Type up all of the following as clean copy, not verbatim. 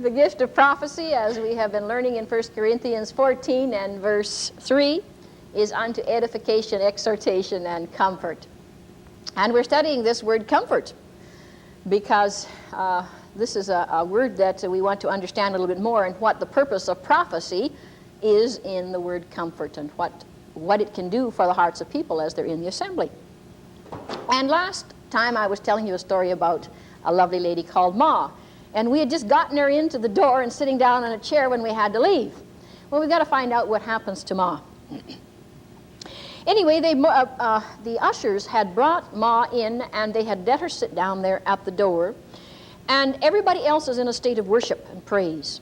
The gift of prophecy, as we have been learning in 1 Corinthians 14 and verse 3, is unto edification, exhortation, and comfort. And we're studying this word comfort because this is a word that we want to understand a little bit more, and what the purpose of prophecy is in the word comfort, and what it can do for the hearts of people as they're in the assembly. And last time I was telling you a story about a lovely lady called Ma. And we had just gotten her into the door and sitting down on a chair when we had to leave. Well, we've got to find out what happens to Ma. Anyway, the ushers had brought Ma in, and they had let her sit down there at the door. And everybody else is in a state of worship and praise.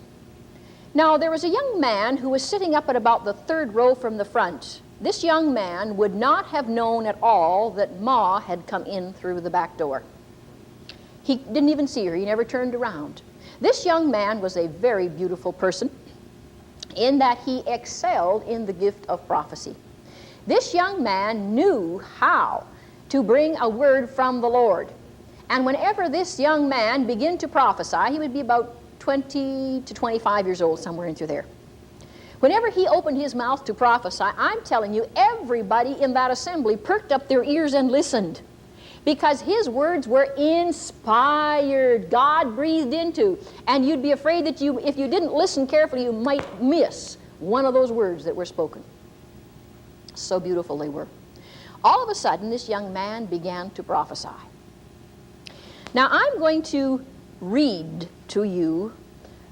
Now, there was a young man who was sitting up at about the third row from the front. This young man would not have known at all that Ma had come in through the back door. He didn't even see her. He never turned around. This young man was a very beautiful person in that he excelled in the gift of prophecy. This young man knew how to bring a word from the Lord. And whenever this young man began to prophesy, he would be about 20 to 25 years old, somewhere in through there. Whenever he opened his mouth to prophesy, I'm telling you, everybody in that assembly perked up their ears and listened. Because his words were inspired, God breathed into. And you'd be afraid that if you didn't listen carefully, you might miss one of those words that were spoken. So beautiful they were. All of a sudden, this young man began to prophesy. Now, I'm going to read to you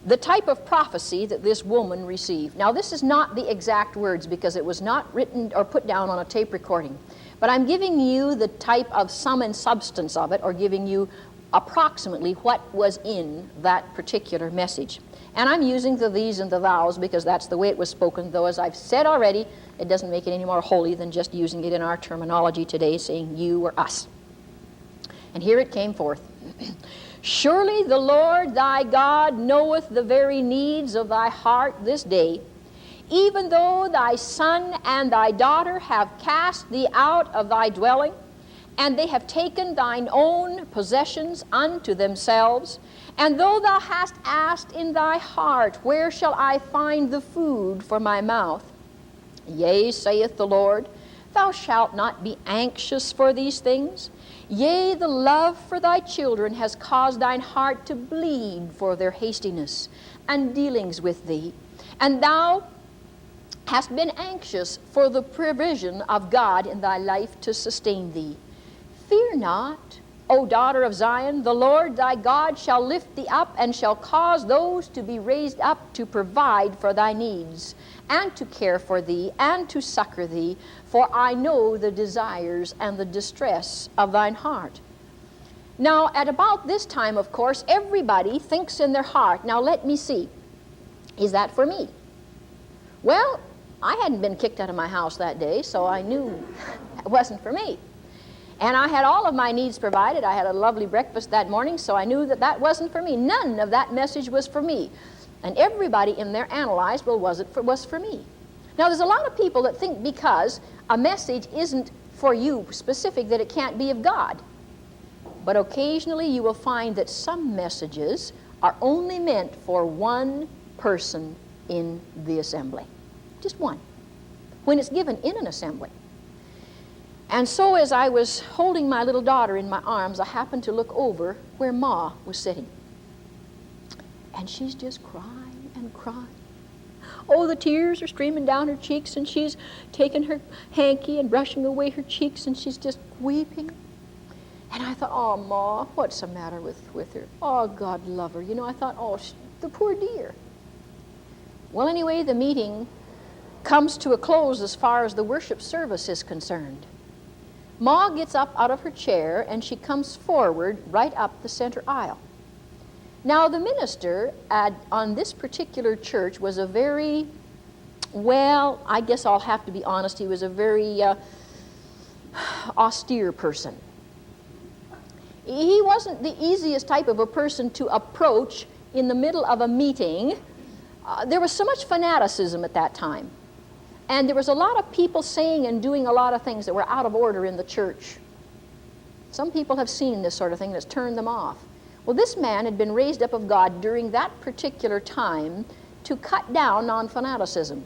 the type of prophecy that this woman received. Now, this is not the exact words because it was not written or put down on a tape recording. But I'm giving you the type of sum and substance of it, or giving you approximately what was in that particular message. And I'm using the these and the thous because that's the way it was spoken, though as I've said already, it doesn't make it any more holy than just using it in our terminology today, saying you or us. And here it came forth. Surely the Lord thy God knoweth the very needs of thy heart this day, even though thy son and thy daughter have cast thee out of thy dwelling, and they have taken thine own possessions unto themselves, and though thou hast asked in thy heart, where shall I find the food for my mouth? Yea, saith the Lord, thou shalt not be anxious for these things. Yea, the love for thy children has caused thine heart to bleed for their hastiness and dealings with thee, and thou hast been anxious for the provision of God in thy life to sustain thee. Fear not, O daughter of Zion, the Lord thy God shall lift thee up, and shall cause those to be raised up to provide for thy needs, and to care for thee, and to succor thee, for I know the desires and the distress of thine heart. Now, at about this time, of course, everybody thinks in their heart, now let me see, is that for me? Well, I hadn't been kicked out of my house that day, so I knew it wasn't for me. And I had all of my needs provided. I had a lovely breakfast that morning, so I knew that that wasn't for me. None of that message was for me. And everybody in there analyzed, well, was for me? Now, there's a lot of people that think because a message isn't for you specific that it can't be of God. But occasionally you will find that some messages are only meant for one person in the assembly. Just one, when it's given in an assembly. And so as I was holding my little daughter in my arms, I happened to look over where Ma was sitting. And she's just crying and crying. Oh, the tears are streaming down her cheeks, and she's taking her hanky and brushing away her cheeks, and she's just weeping. And I thought, oh, Ma, what's the matter with her? Oh, God love her. You know, I thought, oh, the poor dear. Well, anyway, the meeting comes to a close as far as the worship service is concerned. Ma gets up out of her chair, and she comes forward right up the center aisle. Now, the minister on this particular church was a very, well, I guess I'll have to be honest, he was a very austere person. He wasn't the easiest type of a person to approach in the middle of a meeting. There was so much fanaticism at that time. And there was a lot of people saying and doing a lot of things that were out of order in the church. Some people have seen this sort of thing that's turned them off. Well, this man had been raised up of God during that particular time to cut down on fanaticism.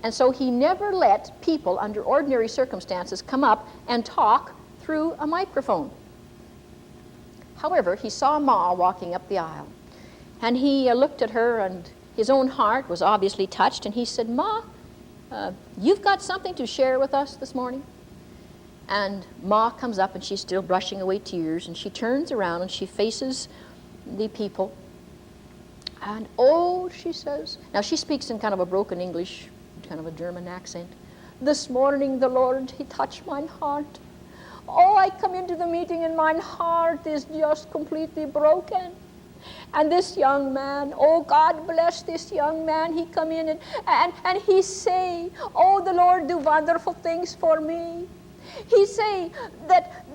And so he never let people under ordinary circumstances come up and talk through a microphone. However, he saw Ma walking up the aisle, and he looked at her, and his own heart was obviously touched, and he said, "Ma, you've got something to share with us this morning?" And Ma comes up, and she's still brushing away tears, and she turns around and she faces the people. And, "Oh," she says, now she speaks in kind of a broken English, kind of a German accent. "This morning the Lord, He touched my heart. Oh, I come into the meeting and my heart is just completely broken. And this young man, oh, God bless this young man, he come in and he say, oh, the Lord do wonderful things for me. He say that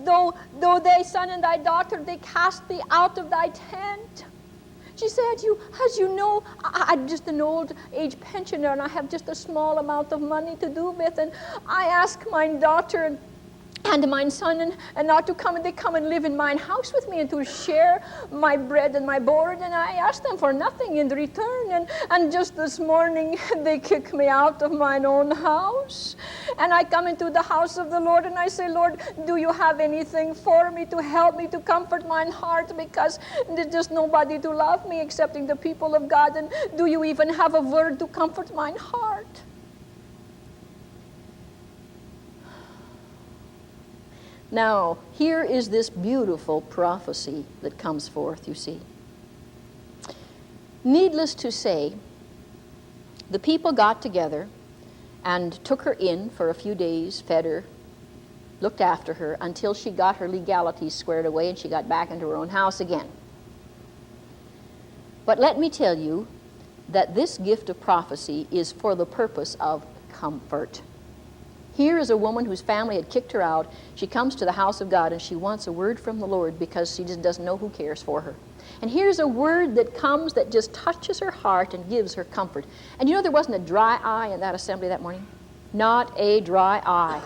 though thy son and thy daughter, they cast thee out of thy tent." She said, as you know, I'm just an old age pensioner, and I have just a small amount of money to do with, and I ask my daughter and my son and not to come, and they come and live in my house with me and to share my bread and my board, and I ask them for nothing in return, and just this morning they kick me out of my own house, and I come into the house of the Lord and I say, "Lord, do you have anything for me to help me to comfort my heart, because there's just nobody to love me excepting the people of God, and do you even have a word to comfort my heart?" Now, here is this beautiful prophecy that comes forth, you see. Needless to say, the people got together and took her in for a few days, fed her, looked after her, until she got her legalities squared away and she got back into her own house again. But let me tell you that this gift of prophecy is for the purpose of comfort. Here is a woman whose family had kicked her out. She comes to the house of God and she wants a word from the Lord because she just doesn't know who cares for her. And here's a word that comes that just touches her heart and gives her comfort. And you know, there wasn't a dry eye in that assembly that morning? Not a dry eye.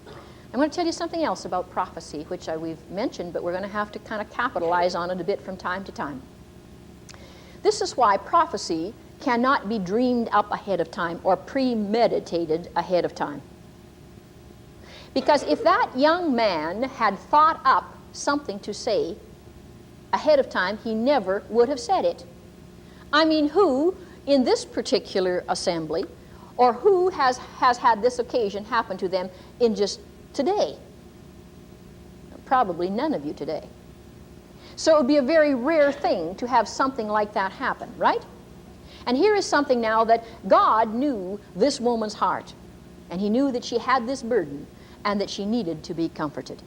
I'm going to tell you something else about prophecy, which we've mentioned, but we're going to have to kind of capitalize on it a bit from time to time. This is why prophecy cannot be dreamed up ahead of time or premeditated ahead of time. Because if that young man had thought up something to say ahead of time, he never would have said it. I mean, who in this particular assembly, or who has had this occasion happen to them in just today? Probably none of you today. So it would be a very rare thing to have something like that happen, right? And here is something now that God knew this woman's heart, and He knew that she had this burden, and that she needed to be comforted. Do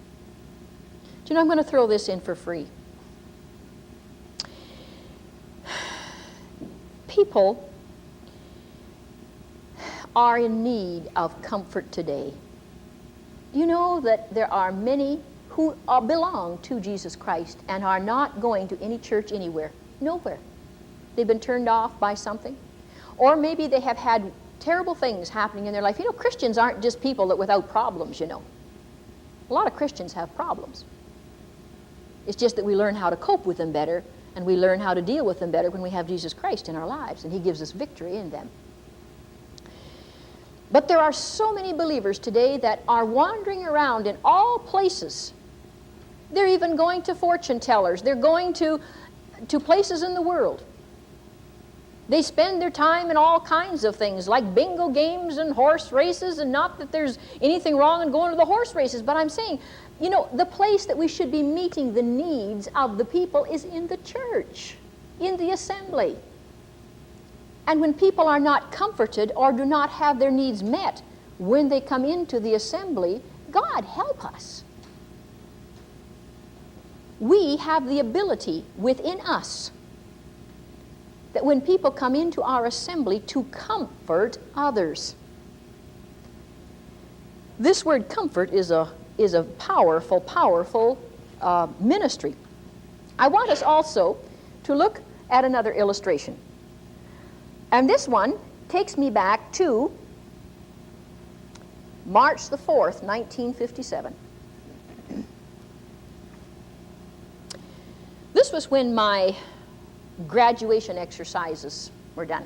you know, I'm going to throw this in for free. People are in need of comfort today. You know that there are many who belong to Jesus Christ and are not going to any church anywhere. Nowhere. They've been turned off by something. Or maybe they have had terrible things happening in their life. You know, Christians aren't just people that without problems, you know. A lot of Christians have problems. It's just that we learn how to cope with them better, and we learn how to deal with them better when we have Jesus Christ in our lives, and He gives us victory in them. But there are so many believers today that are wandering around in all places. They're even going to fortune tellers. They're going to places in the world. They spend their time in all kinds of things, like bingo games and horse races, and not that there's anything wrong in going to the horse races, but I'm saying, you know, the place that we should be meeting the needs of the people is in the church, in the assembly. And when people are not comforted or do not have their needs met when they come into the assembly, God help us. We have the ability within us that when people come into our assembly to comfort others. This word comfort is a powerful ministry. I want us also to look at another illustration. And this one takes me back to March the 4th, 1957. This was when my graduation exercises were done.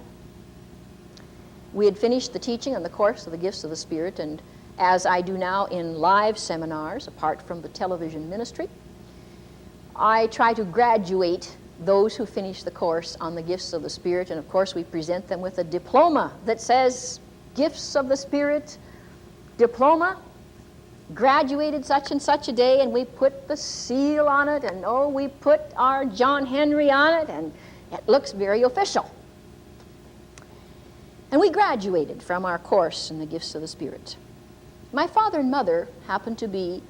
We had finished the teaching on the course of the gifts of the Spirit, and as I do now in live seminars, apart from the television ministry, I try to graduate those who finish the course on the gifts of the Spirit, and of course we present them with a diploma that says, Gifts of the Spirit, diploma, graduated such and such a day, and we put the seal on it, and oh, we put our John Henry on it, and it looks very official. And we graduated from our course in the gifts of the Spirit. My father and mother happened to be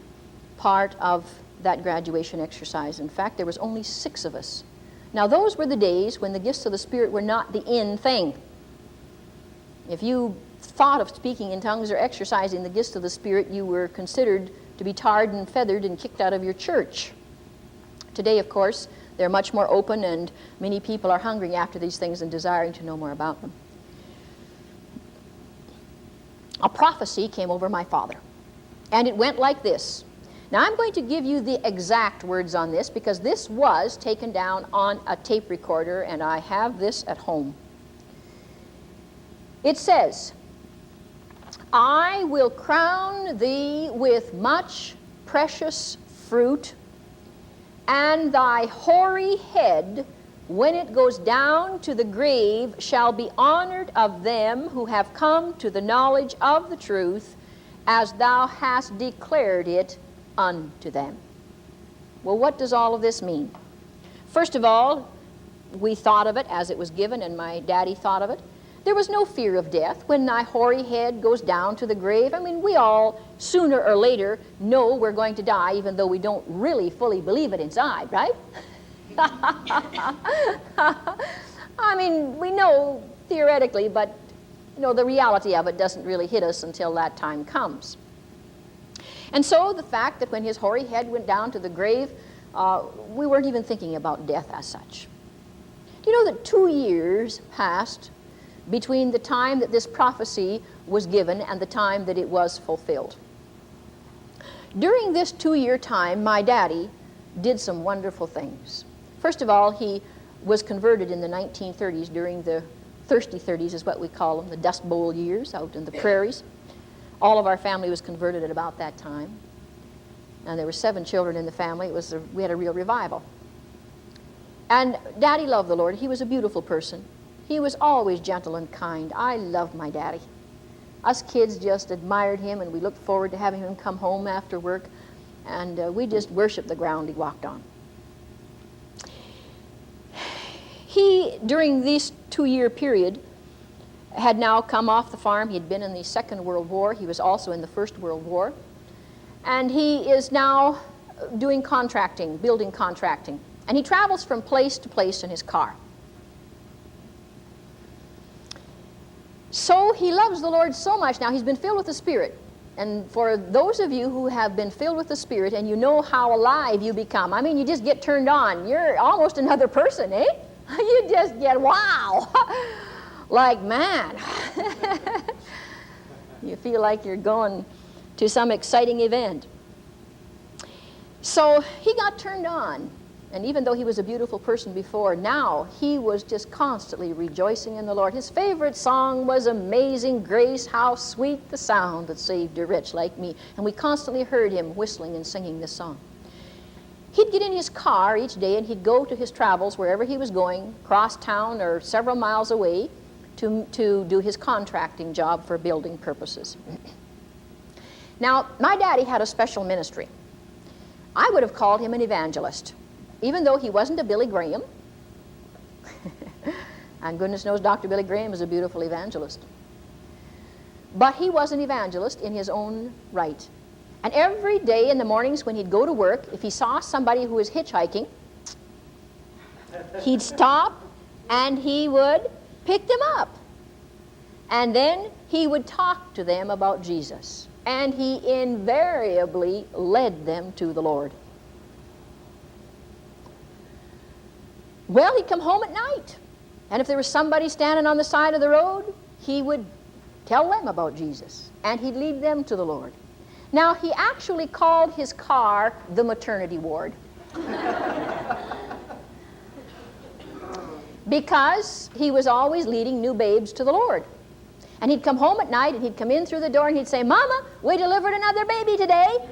part of that graduation exercise. In fact, there was only 6 of us. Now, those were the days when the gifts of the Spirit were not the in thing. If you thought of speaking in tongues or exercising the gifts of the Spirit, you were considered to be tarred and feathered and kicked out of your church. Today, of course, they're much more open, and many people are hungering after these things and desiring to know more about them. A prophecy came over my father, and it went like this. Now, I'm going to give you the exact words on this because this was taken down on a tape recorder, and I have this at home. It says, I will crown thee with much precious fruit, and thy hoary head, when it goes down to the grave, shall be honored of them who have come to the knowledge of the truth, as thou hast declared it unto them. Well, what does all of this mean? First of all, we thought of it as it was given, and my daddy thought of it. There was no fear of death when thy hoary head goes down to the grave. I mean, we all, sooner or later, know we're going to die, even though we don't really fully believe it inside, right? I mean, we know theoretically, but the reality of it doesn't really hit us until that time comes. And so the fact that when his hoary head went down to the grave, we weren't even thinking about death as such. Do you know that 2 years passed between the time that this prophecy was given and the time that it was fulfilled? During this 2-year time, my daddy did some wonderful things. First of all, he was converted in the 1930s during the thirsty 30s is what we call them, the Dust Bowl years out in the prairies. All of our family was converted at about that time. And there were 7 children in the family. We had a real revival. And Daddy loved the Lord. He was a beautiful person. He was always gentle and kind. I loved my daddy. Us kids just admired him, and we looked forward to having him come home after work. And we just worshiped the ground he walked on. He, during this 2-year period, had now come off the farm. He had been in the Second World War. He was also in the First World War. And he is now doing contracting, building contracting. And he travels from place to place in his car. So he loves the Lord so much. Now, he's been filled with the Spirit. And for those of you who have been filled with the Spirit and you know how alive you become, I mean, you just get turned on. You're almost another person, eh? You just get, wow. Like, man. You feel like you're going to some exciting event. So he got turned on. And even though he was a beautiful person before, now he was just constantly rejoicing in the Lord. His favorite song was Amazing Grace, how sweet the sound that saved a wretch like me. And we constantly heard him whistling and singing this song. He'd get in his car each day and he'd go to his travels wherever he was going, cross town or several miles away, to do his contracting job for building purposes. Now, my daddy had a special ministry. I would have called him an evangelist. Even though he wasn't a Billy Graham, and goodness knows Dr. Billy Graham is a beautiful evangelist, but he was an evangelist in his own right. And every day in the mornings when he'd go to work, if he saw somebody who was hitchhiking, he'd stop and he would pick them up. And then he would talk to them about Jesus. And he invariably led them to the Lord. Well, he'd come home at night, and if there was somebody standing on the side of the road, he would tell them about Jesus, and he'd lead them to the Lord. Now, he actually called his car the maternity ward. because he was always leading new babes to the Lord. And he'd come home at night, and he'd come in through the door, and he'd say, "Mama, we delivered another baby today."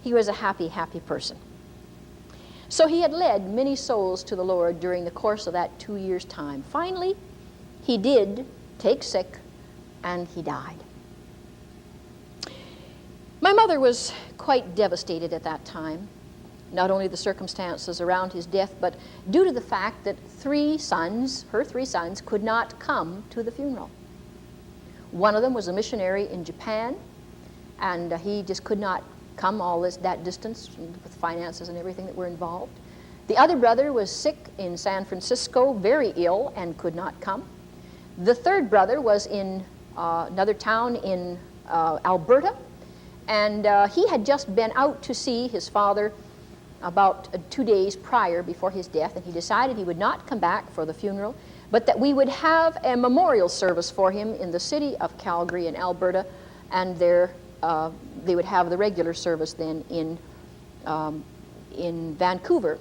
He was a happy, happy person. So he had led many souls to the Lord during the course of that 2 years' time. Finally, he did take sick, and he died. My mother was quite devastated at that time, not only the circumstances around his death, but due to the fact that her three sons, could not come to the funeral. One of them was a missionary in Japan, and he just could not come that distance with finances and everything that were involved. The other brother was sick in San Francisco, very ill, and could not come. The third brother was in another town in Alberta, and he had just been out to see his father about 2 days prior before his death, and he decided he would not come back for the funeral, but that we would have a memorial service for him in the city of Calgary in Alberta, and there they would have the regular service then in Vancouver.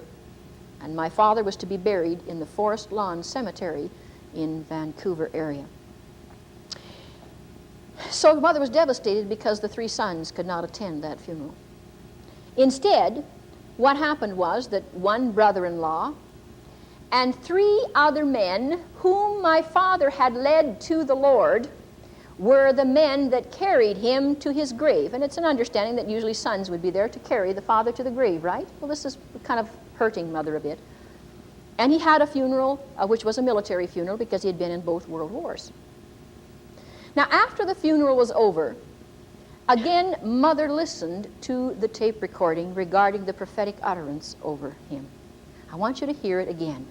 And my father was to be buried in the Forest Lawn Cemetery in Vancouver area. So mother was devastated because the three sons could not attend that funeral. Instead, what happened was that one brother-in-law and three other men whom my father had led to the Lord were the men that carried him to his grave. And it's an understanding that usually sons would be there to carry the father to the grave, right? Well, this is kind of hurting mother a bit. And he had a funeral, which was a military funeral, because he had been in both world wars. Now, after the funeral was over, again, mother listened to the tape recording regarding the prophetic utterance over him. I want you to hear it again.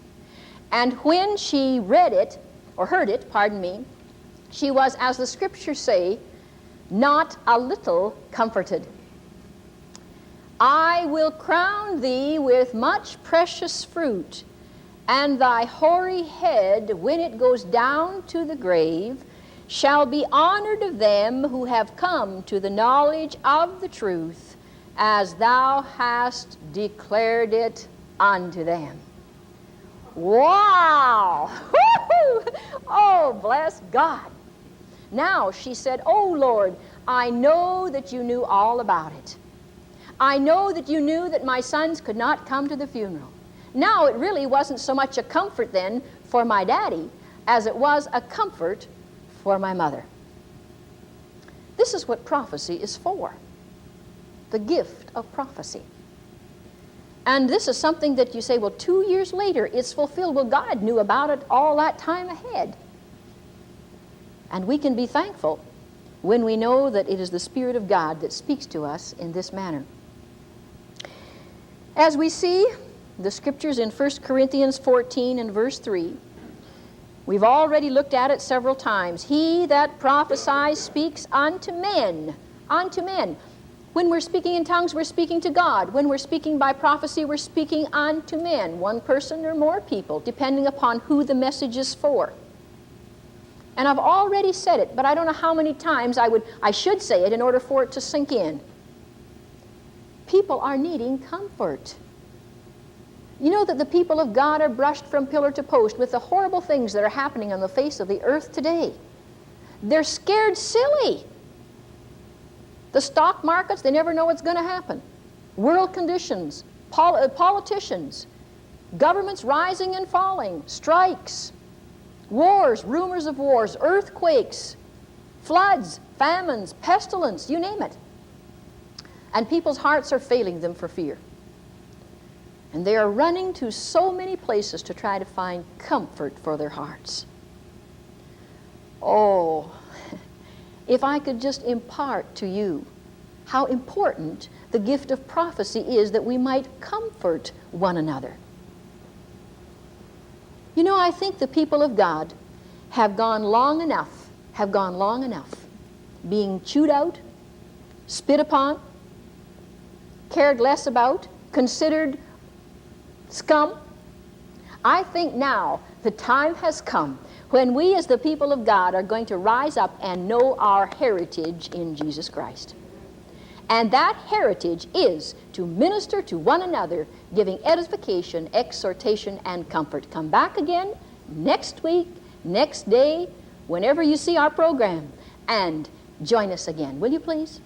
And when she read it, or heard it, pardon me, she was, as the scriptures say, not a little comforted. "I will crown thee with much precious fruit, and thy hoary head, when it goes down to the grave, shall be honored of them who have come to the knowledge of the truth, as thou hast declared it unto them." Wow! Oh, bless God. Now she said, "Oh, Lord, I know that you knew all about it. I know that you knew that my sons could not come to the funeral." Now it really wasn't so much a comfort then for my daddy as it was a comfort for my mother. This is what prophecy is for, the gift of prophecy. And this is something that you say, well, 2 years later it's fulfilled. Well, God knew about it all that time ahead. And we can be thankful when we know that it is the Spirit of God that speaks to us in this manner. As we see the scriptures in 1 Corinthians 14 and verse 3, we've already looked at it several times. "He that prophesies speaks unto men." Unto men. When we're speaking in tongues, we're speaking to God. When we're speaking by prophecy, we're speaking unto men, one person or more people, depending upon who the message is for. And I've already said it, but I don't know how many times I should say it in order for it to sink in. People are needing comfort. You know that the people of God are brushed from pillar to post with the horrible things that are happening on the face of the earth today. They're scared silly. The stock markets, they never know what's going to happen. World conditions, politicians, governments rising and falling, strikes, wars, rumors of wars, earthquakes, floods, famines, pestilence, you name it. And people's hearts are failing them for fear. And they are running to so many places to try to find comfort for their hearts. Oh, if I could just impart to you how important the gift of prophecy is, that we might comfort one another. You know, I think the people of God have gone long enough being chewed out, spit upon, cared less about, considered scum. I think now the time has come when we as the people of God are going to rise up and know our heritage in Jesus Christ. And that heritage is to minister to one another, giving edification, exhortation, and comfort. Come back again next week, next day, whenever you see our program, and join us again. Will you please?